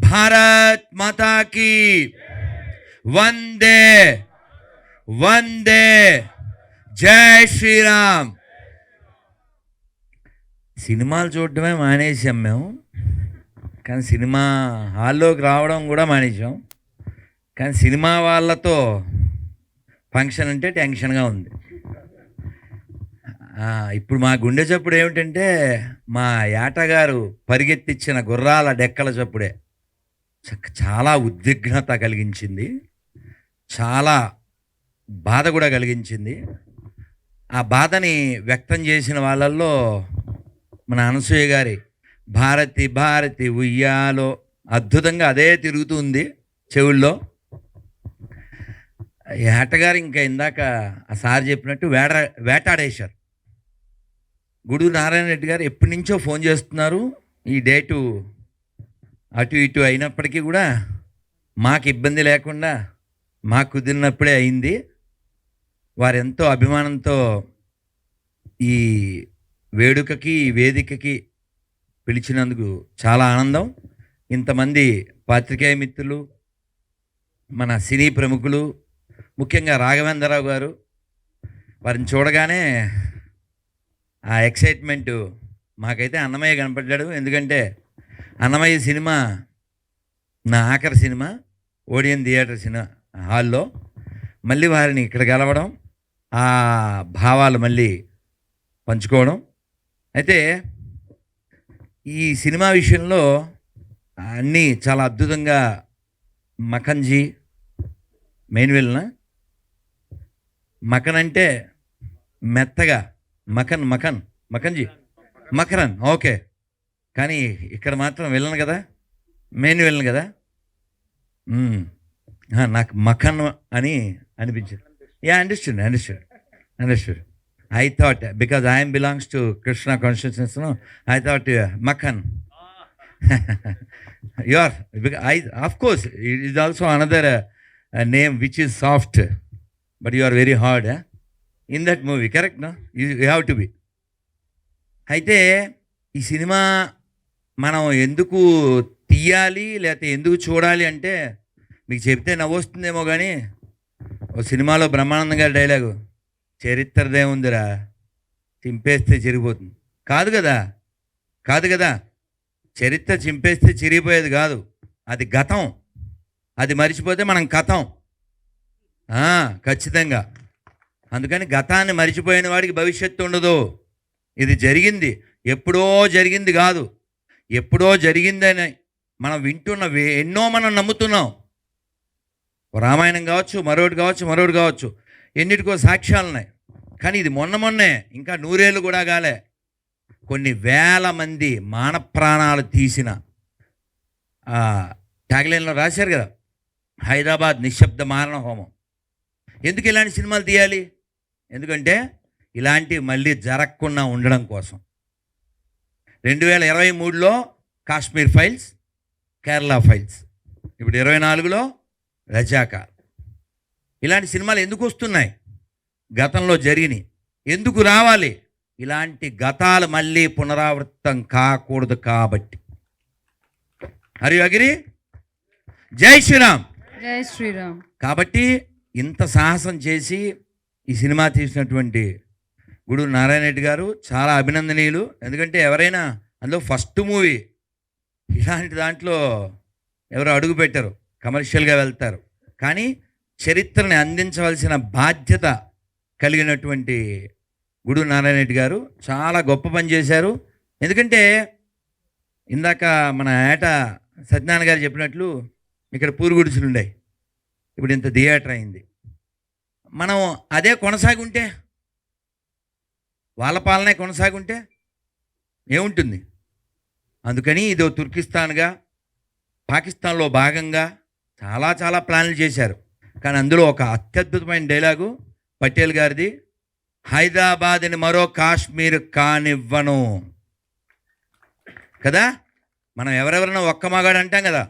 భారత్ మాతా key వందే వందే జై శ్రీరామ్. సినిమాలు చూడటమే మానేసాం మేము, కానీ సినిమా హాల్లోకి రావడం కూడా మానేసాం. కానీ సినిమా వాళ్ళతో ఫంక్షన్ అంటే టెన్షన్గా ఉంది. ఇప్పుడు మా గుండె చప్పుడు ఏమిటంటే మా ఏటగారు పరిగెత్తిచ్చిన గుర్రాల డెక్కల చప్పుడే చాలా ఉద్విగ్నత కలిగించింది, చాలా బాధ కూడా కలిగించింది. ఆ బాధని వ్యక్తం చేసిన వాళ్ళల్లో మన అనసూయ గారి భారతి భారతి ఉయ్యాలో అద్భుతంగా అదే తిరుగుతుంది చెవుల్లో. ఏటగారు ఇంకా ఇందాక ఆ సార్ చెప్పినట్టు వేటాడేశారు. గుడు నారాయణ రెడ్డి గారు ఎప్పటి నుంచో ఫోన్ చేస్తున్నారు. ఈ డేటు అటు ఇటు అయినప్పటికీ కూడా మాకు ఇబ్బంది లేకుండా మాకు కుదిరినప్పుడే అయింది. వారెంతో అభిమానంతో ఈ వేడుకకి ఈ వేదికకి పిలిచినందుకు చాలా ఆనందం. ఇంతమంది పాత్రికేయ మిత్రులు, మన సినీ ప్రముఖులు, ముఖ్యంగా రాఘవేంద్రరావు గారు, వారిని చూడగానే ఆ ఎక్సైట్మెంటు మాకైతే అన్నమయ్య కనపడ్డాడు. ఎందుకంటే అన్నమయ్య సినిమా నా ఆఖరి సినిమా ఓడియన్ థియేటర్ సినిమా హాల్లో. మళ్ళీ వారిని ఇక్కడ కలవడం, ఆ భావాలు మళ్ళీ పంచుకోవడం. అయితే ఈ సినిమా విషయంలో అన్నీ చాలా అద్భుతంగా మఖన్జీ మెయిన్ విలన. మఖన్ అంటే మెత్తగా, మఖన్జీ మకరన్ ఓకే. కానీ ఇక్కడ మాత్రం విలన్ కదా, మెయిన్ విలన్ కదా. నాకు మఖన్ అని అనిపించింది. Understood. I thought, because I am belongs to Krishna consciousness, no, I thought Makhan. You are, of course, it is also another name which is soft, but you are very hard in that movie, correct? No, you have to be. అయితే ఈ cinema మనం ఎందుకు తీయాలి లేకపోతే ఎందుకు చూడాలి అంటే మీకు చెప్తే నవ్వొస్తుందేమో, కానీ ఓ సినిమాలో బ్రహ్మానందం గారి డైలాగు, చరిత్రదేముందిరా చింపేస్తే చిరిగిపోతుంది. కాదు కదా. చరిత్ర చింపేస్తే చిరిగిపోయేది కాదు, అది గతం. అది మర్చిపోతే మనం కథం ఖచ్చితంగా. అందుకని గతాన్ని మర్చిపోయిన వాడికి భవిష్యత్తు ఉండదు. ఇది జరిగింది, ఎప్పుడో జరిగింది కాదు, ఎప్పుడో జరిగిందని మనం వింటున్న ఎన్నో మనం నమ్ముతున్నాం. రామాయణం కావచ్చు, మరొకటి కావచ్చు, ఎన్నిటికో సాక్ష్యాలు ఉన్నాయి. కానీ ఇది మొన్నే, ఇంకా 100 ఏళ్ళు కూడా కాలే, కొన్ని వేల మంది మాన ప్రాణాలు తీసిన ట్యాగ్లైన్లో రాశారు కదా, హైదరాబాద్ నిశ్శబ్ద మారణ హోమం. ఎందుకు ఇలాంటి సినిమాలు తీయాలి? ఎందుకంటే ఇలాంటివి మళ్ళీ జరగకుండా ఉండడం కోసం. 2023లో కాశ్మీర్ ఫైల్స్, కేరళ ఫైల్స్, ఇప్పుడు 24లో రజాకార్. ఇలాంటి సినిమాలు ఎందుకు వస్తున్నాయి? గతంలో జరిగినాయి, ఎందుకు రావాలి? ఇలాంటి గతాలు మళ్ళీ పునరావృతం కాకూడదు కాబట్టి. హరి అగిరి జై శ్రీరామ్. కాబట్టి ఇంత సాహసం చేసి ఈ సినిమా తీసినటువంటి గుడు నారాయణ రెడ్డి గారు చాలా అభినందనీయులు. ఎందుకంటే ఎవరైనా అందులో ఫస్ట్ మూవీ, ఇలాంటి దాంట్లో ఎవరు అడుగు పెట్టరు, కమర్షియల్గా వెళ్తారు. కానీ చరిత్రని అందించవలసిన బాధ్యత కలిగినటువంటి గుడు నారాయణ రెడ్డి గారు చాలా గొప్ప పని చేశారు. ఎందుకంటే ఇందాక మన ఏట సత్యనారాయణ గారు చెప్పినట్లు ఇక్కడ పూరుగుడిసులు ఉన్నాయి, ఇప్పుడు ఇంత థియేటర్ అయింది. మనం అదే కొనసాగుంటే, వాళ్ళ పాలనే కొనసాగుంటే ఏముంటుంది? అందుకని ఇదో తుర్కిస్తాన్గా, పాకిస్తాన్లో భాగంగా చాలా ప్లాన్లు చేశారు. కానీ అందులో ఒక అత్యద్భుతమైన డైలాగు పటేల్ గారిది, హైదరాబాద్ని మరో కాశ్మీర్ కానివ్వను కదా. మనం ఎవరెవరైనా ఒక్క మగాడు అంటాం కదా,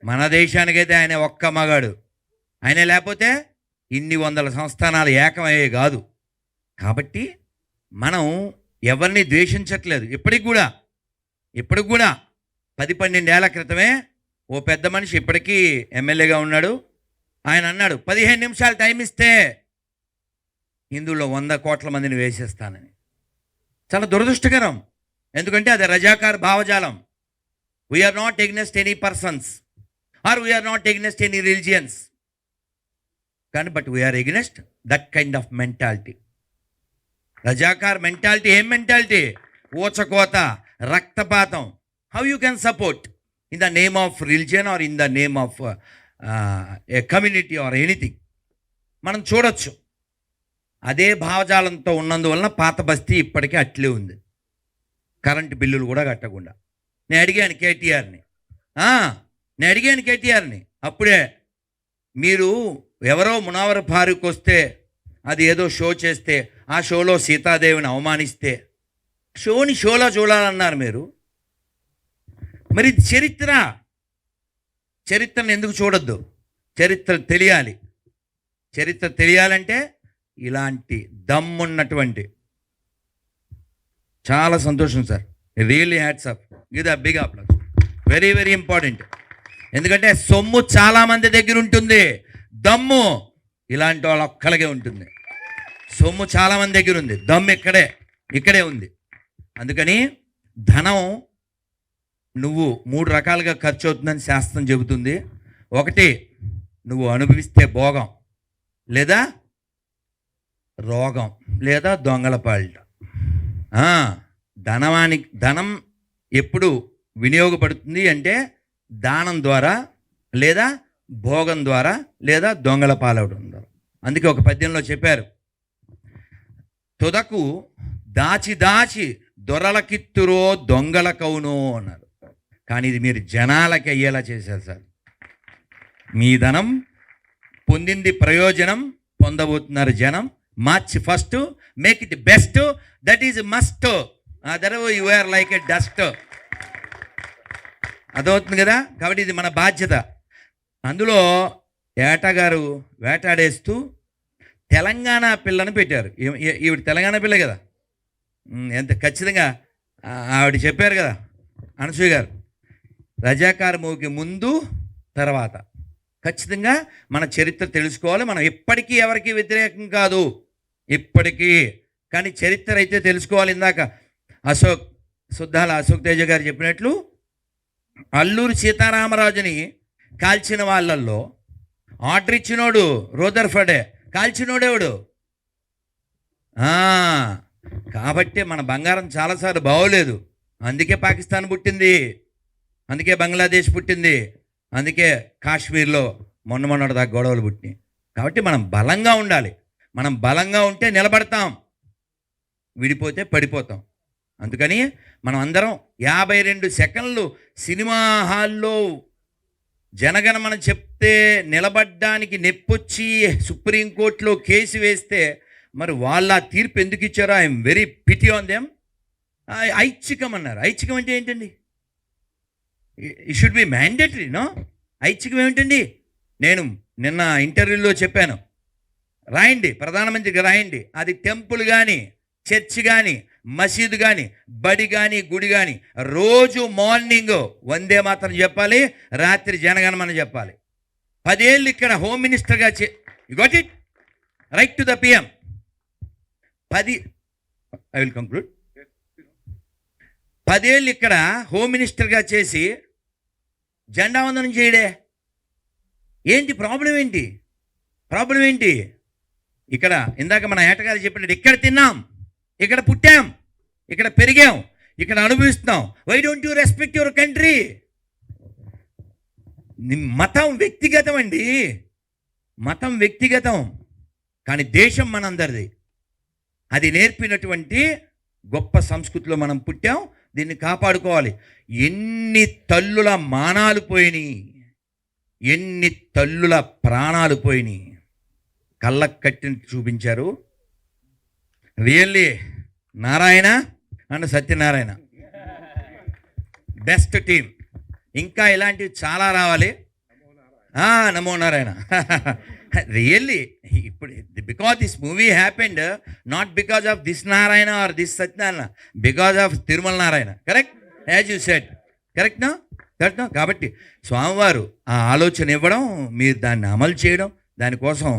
మన దేశానికైతే ఆయన ఒక్క మగాడు. ఆయనే లేకపోతే ఇన్ని 100 సంస్థానాలు ఏకమయ్యే కాదు. కాబట్టి మనం ఎవరిని ద్వేషించట్లేదు. ఇప్పటికి కూడా 10-12 ఏళ్ల క్రితమే ఓ పెద్ద మనిషి ఇప్పటికీ ఎమ్మెల్యేగా ఉన్నాడు. ఆయన అన్నాడు 15 నిమిషాలు టైం ఇస్తే హిందువుల్లో 100 కోట్ల మందిని వేసేస్తానని. చాలా దురదృష్టకరం. ఎందుకంటే అది రజాకార్ భావజాలం. We are not against any persons or we are not against any religions, కానీ but we are against that kind of mentality. రజాకార్ మెంటాలిటీ ఏం మెంటాలిటీ? ఊచకోత, రక్తపాతం. How you can support in the name of religion or in the name of a community or anything. మనం చూడొచ్చు. అదే భావజాలంతో ఉన్నందువలన పాత బస్తీ ఇప్పటికీ అట్లే ఉంది, కరెంటు బిల్లులు కూడా కట్టకుండా. నేను అడిగాను కేటీఆర్ని అప్పుడే, మీరు ఎవరో మునావర్ ఫారూక్ వస్తే అది ఏదో షో చేస్తే ఆ షోలో సీతాదేవిని అవమానిస్తే షోలో చూడాలన్నారు మీరు. మరి చరిత్రను ఎందుకు చూడొద్దు? చరిత్ర తెలియాలంటే ఇలాంటి దమ్మున్నటువంటి, చాలా సంతోషం sir, really hats off, give the big applause, very very important. ఎందుకంటే సొమ్ము చాలామంది దగ్గర ఉంటుంది, దమ్ము ఇలాంటి వాళ్ళ ఒక్కలగే ఉంటుంది. సొమ్ము చాలామంది దగ్గర ఉంది, దమ్ము ఇక్కడే ఉంది. అందుకని ధనం నువ్వు 3 రకాలుగా ఖర్చు అవుతుందని శాస్త్రం చెబుతుంది. ఒకటి, నువ్వు అనుభవిస్తే భోగం, లేదా రోగం, లేదా దొంగల పాలిట. ధనం ఎప్పుడు వినియోగపడుతుంది అంటే దానం ద్వారా, లేదా భోగం ద్వారా, లేదా దొంగల పాలవడం ద్వారా. అందుకే ఒక పద్యంలో చెప్పారు, తుదకు దాచి దొరలకిత్తురో దొంగలకవునో అన్నారు. కానీ ఇది మీరు జనాలకి అయ్యేలా చేశారు సార్. మీ ధనం పొందింది ప్రయోజనం, పొందబోతున్నారు జనం. March 1 make it best, that is must, other you are like a dust. అదవుతుంది కదా. కాబట్టి ఇది మన బాధ్యత. అందులో ఏటగారు వేటాడేస్తూ తెలంగాణ పిల్లని పెట్టారు. ఈవిడ తెలంగాణ పిల్ల కదా, ఎంత ఖచ్చితంగా ఆవిడ చెప్పారు కదా అనసూయ గారు. రజాకార్ మూవీకి ముందు తర్వాత ఖచ్చితంగా మన చరిత్ర తెలుసుకోవాలి. మనం ఎప్పటికీ ఎవరికి వ్యతిరేకం కాదు, ఇప్పటికీ. కానీ చరిత్ర అయితే తెలుసుకోవాలి. ఇందాక సుద్దాల అశోక్ తేజ గారు చెప్పినట్లు అల్లూరి సీతారామరాజుని కాల్చిన వాళ్ళల్లో ఆర్డర్ ఇచ్చినోడు రూదర్ఫర్డే, కాల్చినోడేవాడు. కాబట్టి మన బంగారం చాలాసార్లు బాగోలేదు. అందుకే పాకిస్తాన్ పుట్టింది, అందుకే బంగ్లాదేశ్ పుట్టింది, అందుకే కాశ్మీర్లో మొన్నటి దాకా గొడవలు పుట్టినాయి. కాబట్టి మనం బలంగా ఉండాలి. మనం బలంగా ఉంటే నిలబడతాం, విడిపోతే పడిపోతాం. అందుకని మనం అందరం 52 సెకండ్లు సినిమా హాల్లో జనగణమన చెప్తే నిలబడ్డానికి నెప్పొచ్చి సుప్రీంకోర్టులో కేసు వేస్తే మరి వాళ్ళ తీర్పు ఎందుకు ఇచ్చారో I'm very pity on them. ఐచ్ఛికం అన్నారు. ఐచ్ఛికం అంటే ఏంటండి? It should be mandatory, no? ఐచ్ఛికం ఏమిటండి? నేను నిన్న ఇంటర్వ్యూలో చెప్పాను, రాయండి, ప్రధానమంత్రికి రాయండి. అది టెంపుల్ కానీ, చర్చ్ కానీ, మసీదు కానీ, బడి కానీ, గుడి కానీ రోజు మార్నింగ్ వందే మాత్రం చెప్పాలి, రాత్రి జనగణమన చెప్పాలి. 10 ఏళ్ళు ఇక్కడ హోమ్ మినిస్టర్గా you got it, right to the PM. I will conclude. 10 ఏళ్ళు ఇక్కడ హోమ్ మినిస్టర్గా చేసి జెండా వందనం చేయడే. ఏంటి ప్రాబ్లం ఏంటి? ఇక్కడ ఇందాక మన ఏటగారు చెప్పినట్టు ఇక్కడ తిన్నాం, ఇక్కడ పుట్టాం, ఇక్కడ పెరిగాం, ఇక్కడ అనుభవిస్తున్నాం. Why don't you respect your country? మతం వ్యక్తిగతం అండి, మతం వ్యక్తిగతం, కానీ దేశం మనందరిది. అది నేర్పినటువంటి గొప్ప సంస్కృతిలో మనం పుట్టాం, దీన్ని కాపాడుకోవాలి. ఎన్ని తల్లుల మానాలు పోయినాయి, ఎన్ని తల్లుల ప్రాణాలు పోయినాయి, కళ్ళకు కట్టి చూపించారు. Really Narayana and Satyanarayana best team. ఇంకా ఇలాంటివి చాలా రావాలి. నమో నారాయణ. రియల్లీ ఇప్పుడు because this movie happened not because of this Narayana or this Satyanarayana, because of Tirumala Narayana. Correct, as you said, correct no? Correct. కాబట్టి స్వామివారు ఆ ఆలోచన ఇవ్వడం, మీరు దాన్ని అమలు చేయడం, దానికోసం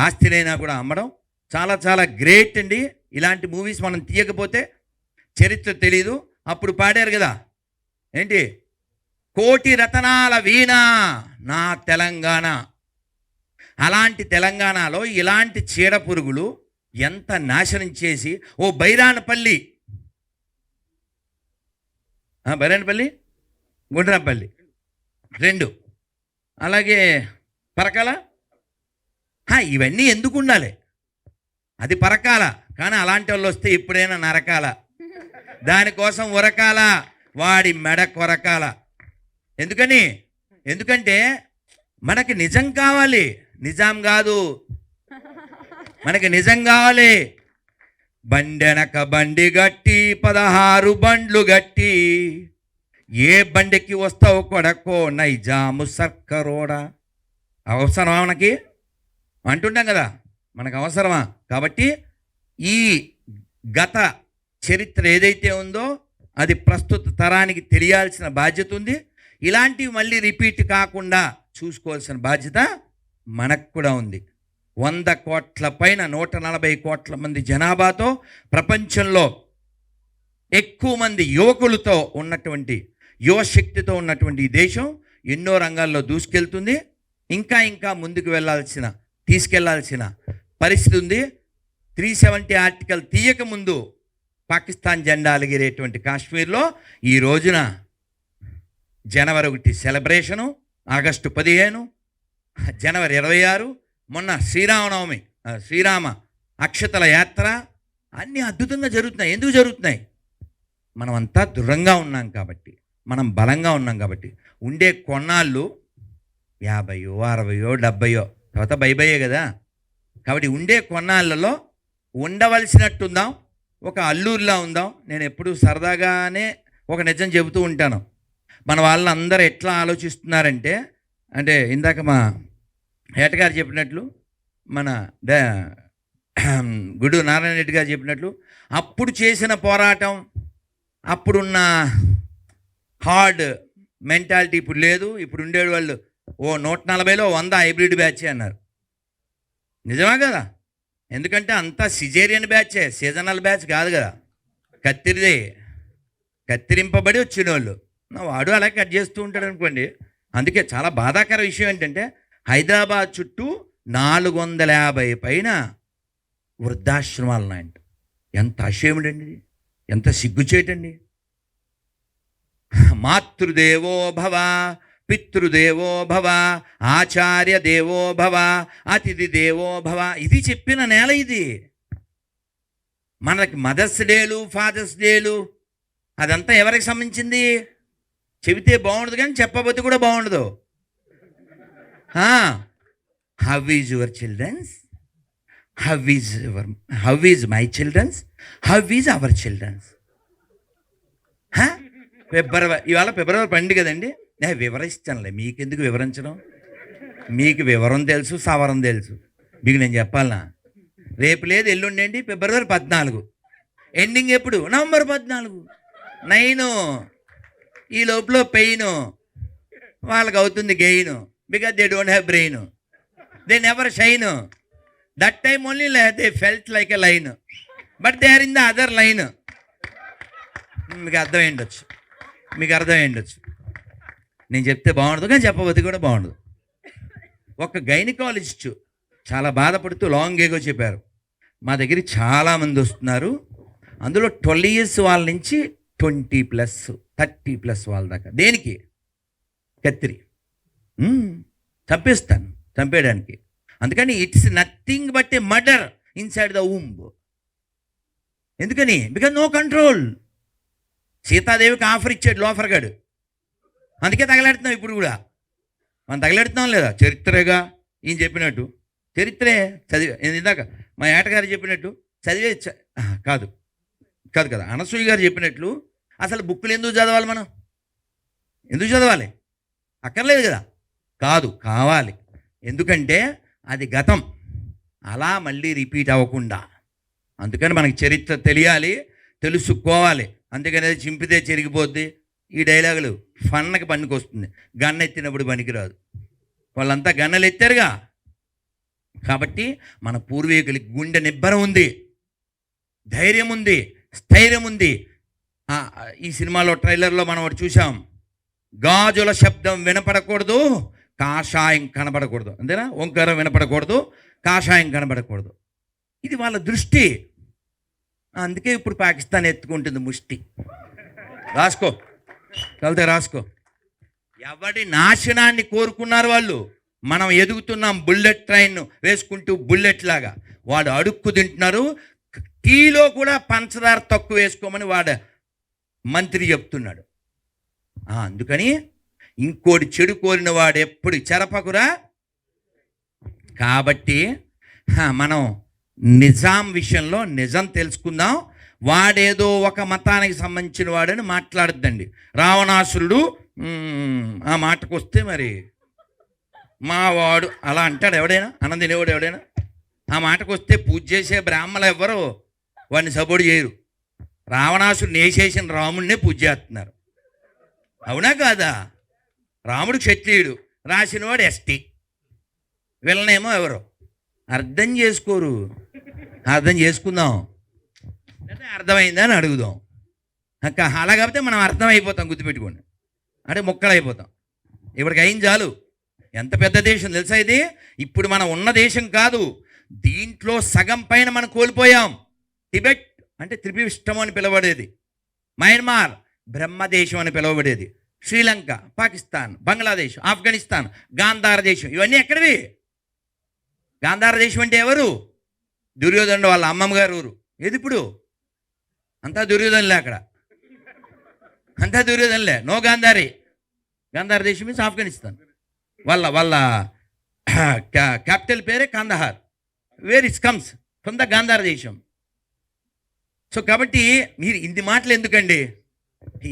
ఆస్తినైనా కూడా అమ్మడం చాలా చాలా గ్రేట్ అండి. ఇలాంటి మూవీస్ మనం తీయకపోతే చరిత్ర తెలీదు. అప్పుడు పాడారు కదా ఏంటి, కోటి రతనాల వీణ నా తెలంగాణ. అలాంటి తెలంగాణలో ఇలాంటి చీడ పురుగులు ఎంత నాశనం చేసి, ఓ బైరానపల్లి, బైరానపల్లి, గుండ్రాపల్లి 2, అలాగే పరకాల, ఇవన్నీ ఎందుకు ఉండాలి? అది పరకాల, కానీ అలాంటి వాళ్ళు వస్తే ఎప్పుడైనా నరకాల, దానికోసం ఉరకాల, వాడి మెడ కొరకాల. ఎందుకంటే మనకి నిజం కావాలి, నిజాం కాదు, మనకి నిజం కావాలి. బండెనక బండి గట్టి 16 బండ్లు గట్టి, ఏ బండికి వస్తావు కొడకో నైజాము సర్కరోడా. అవసరమా మనకి అంటుంటాం కదా, మనకు అవసరమా? కాబట్టి ఈ గత చరిత్ర ఏదైతే ఉందో అది ప్రస్తుత తరానికి తెలియాల్సిన బాధ్యత ఉంది. ఇలాంటివి మళ్ళీ రిపీట్ కాకుండా చూసుకోవాల్సిన బాధ్యత మనకు కూడా ఉంది. 100 కోట్ల పైన 140 కోట్ల మంది జనాభాతో ప్రపంచంలో ఎక్కువ మంది యువకులతో ఉన్నటువంటి, యువశక్తితో ఉన్నటువంటి ఈ దేశం ఎన్నో రంగాల్లో దూసుకెళ్తుంది. ఇంకా ముందుకు తీసుకెళ్లాల్సిన పరిస్థితి ఉంది. 370 ఆర్టికల్ తీయక ముందు పాకిస్తాన్ జెండా అలిగిరేటువంటి కాశ్మీర్లో ఈ రోజున జనవరి 1 సెలబ్రేషను, ఆగస్టు 15, జనవరి 26, మొన్న శ్రీరామనవమి, శ్రీరామ అక్షతల యాత్ర, అన్నీ అద్భుతంగా జరుగుతున్నాయి. ఎందుకు జరుగుతున్నాయి? మనమంతా దృఢంగా ఉన్నాం కాబట్టి, మనం బలంగా ఉన్నాం కాబట్టి. ఉండే కొన్నాళ్ళు 50, 60, 70 తర్వాత బైబయ్యే కదా. కాబట్టి ఉండే కొన్నాళ్ళలో ఉండవలసినట్టుందాం, ఒక అల్లూరిలా ఉందాం. నేను ఎప్పుడు సరదాగానే ఒక నిజం చెబుతూ ఉంటాను. మన వాళ్ళందరూ ఎట్లా ఆలోచిస్తున్నారంటే, అంటే ఇందాక మా ఏటగారు చెప్పినట్లు, మన గుడు నారాయణ రెడ్డి గారు చెప్పినట్లు, అప్పుడు చేసిన పోరాటం, అప్పుడున్న హార్డ్ మెంటాలిటీ ఇప్పుడు లేదు. ఇప్పుడు ఉండేది వాళ్ళు 140లో 100 హైబ్రిడ్ బ్యాచే అన్నారు. నిజమా కదా? ఎందుకంటే అంతా సిజేరియన్ బ్యాచే, సీజనల్ బ్యాచ్ కాదు కదా. కత్తిరింపబడి వచ్చిన వాళ్ళు, వాడు అలా కట్ చేస్తూ ఉంటాడు అనుకోండి. అందుకే చాలా బాధాకర విషయం ఏంటంటే, హైదరాబాద్ చుట్టూ 450 పైన వృద్ధాశ్రమాలు ఉన్నాయంట. ఎంత అషేముడండి, ఎంత సిగ్గుచేటండి. మాతృదేవో భవ, పితృదేవో భవ, ఆచార్య దేవో భవ, అతిథి దేవో భవ. ఇది చెప్పిన నేల ఇది. మనకి మదర్స్ డేలు, ఫాదర్స్ డేలు అదంతా ఎవరికి సంబంధించింది? చెబితే బాగుండదు కానీ చెప్పబోతే కూడా బాగుండదు. How is your childrens, how is my childrens, how is our childrens. ఇవాళ ఫిబ్రవరి 12 కదండి. నేను వివరిస్తానులే, మీకెందుకు వివరించడం? మీకు వివరం తెలుసు, సవరం తెలుసు. మీకు నేను చెప్పాలనా? రేపు లేదు, ఎల్లుండేంటి ఫిబ్రవరి 14, ఎండింగ్ ఎప్పుడు? నవంబర్ 14, 9. ఈ లోపల పెయిన్ వాళ్ళకి అవుతుంది gain, because they don't have brain, they never shine. That time only they felt like a line, but they are in the other line. మీకు అర్థమైండొచ్చు. నేను చెప్తే బాగుండదు కానీ చెప్పబోతే కూడా బాగుండదు. ఒక గైనకాలజిస్టు చాలా బాధపడుతూ లాంగ్ ఏగో చెప్పారు, మా దగ్గరికి చాలామంది వస్తున్నారు, అందులో 12 years వాళ్ళ నుంచి 20+, 30+ వాళ్ళ దాకా. దేనికి? కత్తిరి చంపేయడానికి. అందుకని it's nothing but a murder inside the womb. ఎందుకని? Because no control. సీతాదేవికి ఆఫర్ ఇచ్చాడు లోఫర్గాడు, అందుకే తగలెడుతున్నాం. ఇప్పుడు కూడా మనం తగలెడుతున్నాం లేదా? చరిత్రగా ఈయన చెప్పినట్టు, చరిత్రే చదివే. ఇందాక మా ఏటగారు చెప్పినట్టు చదివే కాదు కదా, అనసూయ గారు చెప్పినట్లు అసలు బుక్కులు ఎందుకు చదవాలి? మనం ఎందుకు చదవాలి? అక్కర్లేదు కదా. కావాలి. ఎందుకంటే అది గతం, అలా మళ్ళీ రిపీట్ అవ్వకుండా. అందుకని మనకి చరిత్ర తెలియాలి, తెలుసుకోవాలి. అందుకని అది చింపితే చెరిగిపోద్ది, ఈ డైలాగులు ఫన్నకి పనికి వస్తుంది, గన్న ఎత్తినప్పుడు పనికిరాదు. వాళ్ళంతా గన్నలు ఎత్తారుగా. కాబట్టి మన పూర్వీకులకి గుండె నిబ్బరం ఉంది, ధైర్యం ఉంది, స్థైర్యం ఉంది. ఈ సినిమాలో ట్రైలర్లో మనం ఒకటి చూసాం, గాజుల శబ్దం వినపడకూడదు, కాషాయం కనబడకూడదు, అంతేనా? ఓంకారం వినపడకూడదు, కాషాయం కనబడకూడదు. ఇది వాళ్ళ దృష్టి. అందుకే ఇప్పుడు పాకిస్తాన్ ఎత్తుకుంటుంది ముష్టి. రాసుకో, కలితే రాసుకో. ఎవడి నాశనాన్ని కోరుకున్నారు వాళ్ళు. మనం ఎదుగుతున్నాం బుల్లెట్ ట్రైన్ వేసుకుంటూ, బుల్లెట్ లాగా. వాడు అడుక్కు తింటున్నారు. టీలో కూడా పంచదార తక్కువ వేసుకోమని వాడు మంత్రి చెప్తున్నాడు. అందుకని ఇంకోటి చెడు కోరిన వాడు ఎప్పుడు చెరపకురా. కాబట్టి మనం నిజాం విషయంలో నిజం తెలుసుకుందాం. వాడేదో ఒక మతానికి సంబంధించిన వాడని మాట్లాడద్దండి. రావణాసురుడు ఆ మాటకు వస్తే మరి మా వాడు అలా అంటాడు ఎవడైనా, అనందినేవాడు ఎవడైనా. ఆ మాటకు వస్తే పూజ చేసే బ్రాహ్మణులు ఎవ్వరు వాడిని సపోర్ట్ చేయరు. రావణాసురుని వేసేసిన రాముడినే పూజ చేస్తున్నారు. అవునా కాదా? రాముడు క్షత్రియుడు, రాసినవాడు ఎస్టీ, వీళ్ళనేమో ఎవరు అర్థం చేసుకోరు. అర్థం చేసుకుందాం, అంటే అర్థమైందా అని అడుగుదాం. అలా కాకపోతే మనం అర్థమైపోతాం, గుర్తుపెట్టుకోండి. అంటే ముక్కలు అయిపోతాం. ఇప్పటికి అయింది చాలు. ఎంత పెద్ద దేశం తెలుసా ఇది? ఇప్పుడు మనం ఉన్న దేశం కాదు, దీంట్లో సగం పైన మనం కోల్పోయాం. టిబెట్ అంటే త్రిపిష్టం అని పిలవబడేది, మయన్మార్ బ్రహ్మదేశం అని పిలువబడేది, శ్రీలంక, పాకిస్తాన్, బంగ్లాదేశ్, ఆఫ్ఘనిస్తాన్, గాంధార దేశం, ఇవన్నీ ఎక్కడివి? గాంధార దేశం అంటే ఎవరు? దుర్యోధనుడు వాళ్ళ అమ్మమ్మ గారు ఊరు. ఏది ఇప్పుడు? అంతా దుర్యోధనులే అక్కడ, అంతా దుర్యోధనులే. నో గాంధారి. గాంధార దేశం మీన్స్ ఆఫ్ఘనిస్తాన్. వాళ్ళ క్యాపిటల్ పేరే Kandahar. Where it's comes from the Gandhara దేశం. సో కాబట్టి మీరు ఇన్ని మాటలు ఎందుకండి,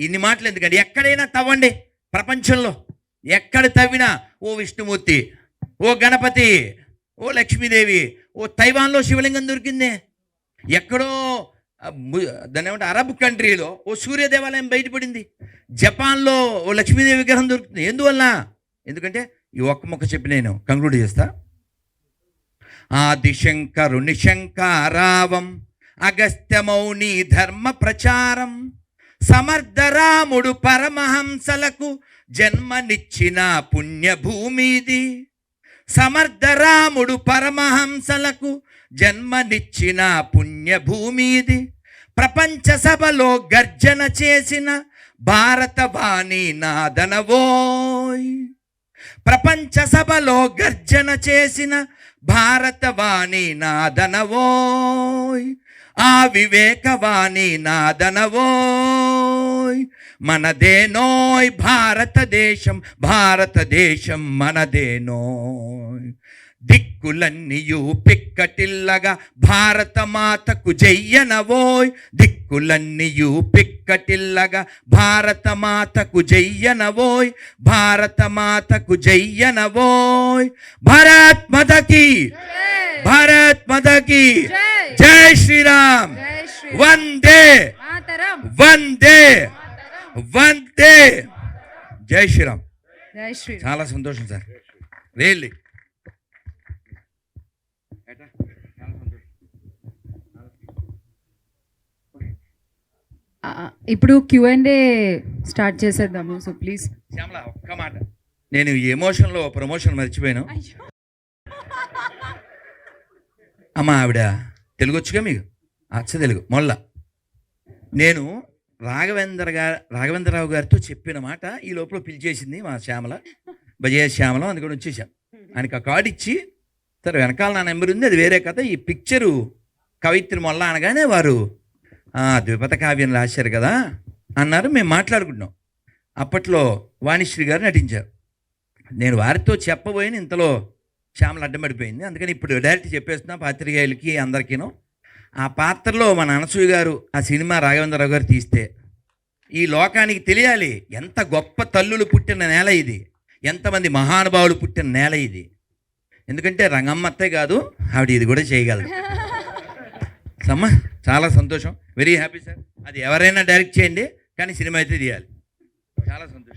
ఇన్ని మాటలు ఎందుకండి? ఎక్కడైనా తవ్వండి ప్రపంచంలో, ఎక్కడ తవ్వినా ఓ విష్ణుమూర్తి, ఓ గణపతి, ఓ లక్ష్మీదేవి, ఓ తైవాన్లో శివలింగం దొరికిందే, ఎక్కడో దాన్ని ఏమంటే అరబ్ కంట్రీలో ఓ సూర్య దేవాలయం బయటపడింది, జపాన్లో ఓ లక్ష్మీదేవి విగ్రహం దొరుకుతుంది. ఎందువల్ల? ఎందుకంటే ఈ ఒక్క మొక్క చెప్పి నేను కంక్లూడ్ చేస్తా. ఆదిశంకరుని శంకారావం అగస్త్యమౌని ధర్మ ప్రచారం, సమర్థరాముడు పరమహంసలకు జన్మనిచ్చిన పుణ్యభూమిది. సమర్థరాముడు పరమహంసలకు జన్మనిచ్చిన పుణ్యభూమిది. ప్రపంచ సభలో గర్జన చేసిన భారతవాణి నాదనవోయ్. ప్రపంచ సభలో గర్జన చేసిన భారతవాణి నాదనవోయ్. ఆ వివేకవాణి నాదనవోయ్. మనదేనోయ్ భారతదేశం, భారతదేశం మనదేనోయ్. దిక్కులన్నీయు పిక్కటిల్లగా భారత మాతకు జయ్యనవోయ్. దిక్కులన్నీయు పిక్కటిల్లగా భారత మాతకు జయ్యనవోయ్. భారత మాతకు జయ్యనవోయ్. భారత్ మాతకి, భారత్ మాతకి జై శ్రీరామ్. వందే వందే వందే. జై శ్రీరామ్. చాలా సంతోషం సార్, రియల్లీ. ఇప్పుడు Q&A స్టార్ట్ చేసేద్దాము. సో ప్లీజ్ శ్యామల ఒక్క మాట, నేను ఈ ఎమోషన్లో ప్రమోషన్ మర్చిపోయాను. అమ్మ ఆవిడ తెలుగు వచ్చుగా మీకు? అచ్చ తెలుగు మొల్ల. నేను రాఘవేంద్రరావు గారితో చెప్పిన మాట ఈ లోపల పిలిచేసింది మా శ్యామల, బజే శ్యామల. అందుకని వచ్చేసాను. ఆయనకి ఆ కార్డు ఇచ్చి, సరే వెనకాల నా నెంబర్ ఉంది, అది వేరే కథ. ఈ పిక్చరు కవిత్రి మొల్ల అనగానే వారు ద్విపద కావ్యం రాశారు కదా అన్నారు. మేము మాట్లాడుకుంటున్నాం. అప్పట్లో వాణిశ్రీ గారు నటించారు. నేను వారితో చెప్పబోయిన ఇంతలో శ్యామల అడ్డమడిపోయింది. అందుకని ఇప్పుడు డైరెక్ట్ చెప్పేస్తున్నా పాత్రికేయులకి అందరికీను. ఆ పాత్రలో మన అనసూయ గారు ఆ సినిమా రాఘవేంద్రరావు గారు తీస్తే ఈ లోకానికి తెలియాలి ఎంత గొప్ప తల్లులు పుట్టిన నేల ఇది, ఎంతమంది మహానుభావులు పుట్టిన నేల ఇది. ఎందుకంటే రంగమ్మత్తే కాదు, ఆవిడ ఇది కూడా చేయగలరు. సమ్మ చాలా సంతోషం, వెరీ హ్యాపీ సార్. అది ఎవరైనా డైరెక్ట్ చేయండి, కానీ సినిమా అయితే తీయాలి. చాలా సంతోషం.